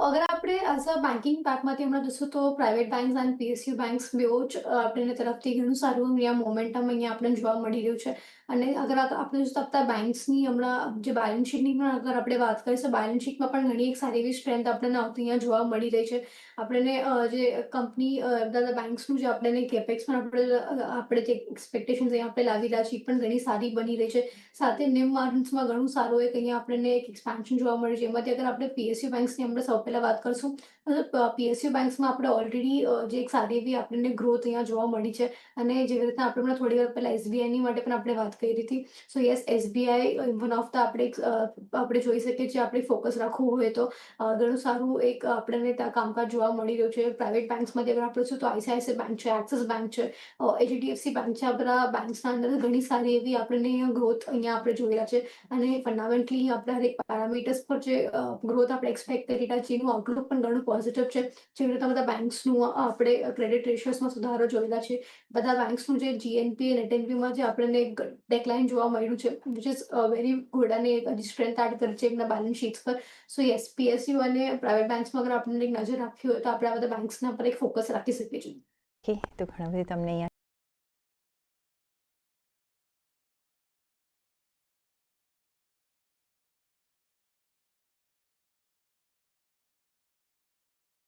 અગર આપણે as a banking પેકમાંથી હમણાં જોશું તો પ્રાઇવેટ બેંક્સ અને પીએસયુ બેંક્સ બેઉ જ આપણને તરફથી ઘણું સારું અહીંયા મોમેન્ટમ અહીંયા આપણને જોવા મળી રહ્યું છે. અને અગર આપણે જોશું તો આપણા બેંક્સની હમણાં જે બેલેન્સ શીટની પણ અગર આપણે વાત કરીએ તો બેલેન્સ શીટમાં પણ ઘણી એક સારી એવી સ્ટ્રેન્થ આપણને આવતી અહીંયા જોવા મળી રહી છે. આપણને જે કંપની બધા બેંક્સનું જે આપણને કેપેક્સ પણ આપણે જે એક્સપેક્ટેશન્સ અહીંયા આપણે લાવી રહ્યા છીએ એ પણ ઘણી સારી બની રહી છે. સાથે નિમ માર્જિન્સમાં ઘણું સારું એક અહીંયા આપણને એક એક્સપાન્શન જોવા મળ્યું છે. એમાંથી અગર આપણે પીએસયુ બેંક્સની આપણે સૌ પહેલા વાત કરશું પીએસયુ બેંક્સમાં આપણે ઓલરેડી જે એક સારી એવી આપણને ગ્રોથ અહીંયા જોવા મળી છે. અને જેવી રીતના આપણે હમણાં થોડી વાર પહેલા એસબીઆઈની માટે પણ આપણે વાત કરી હતી. સો yes SBI one of the આપણે જોઈ શકીએ છીએ આપણે ફોકસ રાખવું હોય તો ઘણું સારું એક આપણને ત્યાં કામકાજ જોવા મળી રહ્યું છે. પ્રાઇવેટ બેંક્સમાંથી અગર આપણે જોશું તો આઈસીઆઈસીઆઈ બેંક છે, એક્સિસ બેંક છે, એચડીએફસી બેંક છે. આ બધા બેંક્સના અંદર ઘણી સારી એવી આપણને ગ્રોથ અહીંયા આપણે જોઈ રહ્યા છે. અને ફંડામેન્ટલી આપણે હરેક પેરામીટર્સ પર જે ગ્રોથ આપણે એક્સપેક્ટ કરી રહ્યા છીએ એનું આઉટલુક પણ ઘણું પોઝિટિવ છે. જેવી રીતે બધા બેંક્સનું આપણે ક્રેડિટ રેશિયોસમાં સુધારો જોયેલા છે. બધા બેંક્સનું જે જીએનપી નેટ એનપીમાં જે આપણને ડેકલાઇન જોવા મળ્યું છે વિચ ઇઝ વેરી ગુડ અને સ્ટ્રેન્થ એડ કરી છે એમના બેલેન્સ શીટ્સ પર. સો યસ પીએસયુ અને પ્રાઇવેટ બેંક્સમાં અગર આપણને એક નજર રાખવી હોય તો આપણે આ બધા બેંક્સના પર એક ફોકસ રાખી શકીએ છીએ. ઓકે, તો ઘણી બધી તમને અહીંયા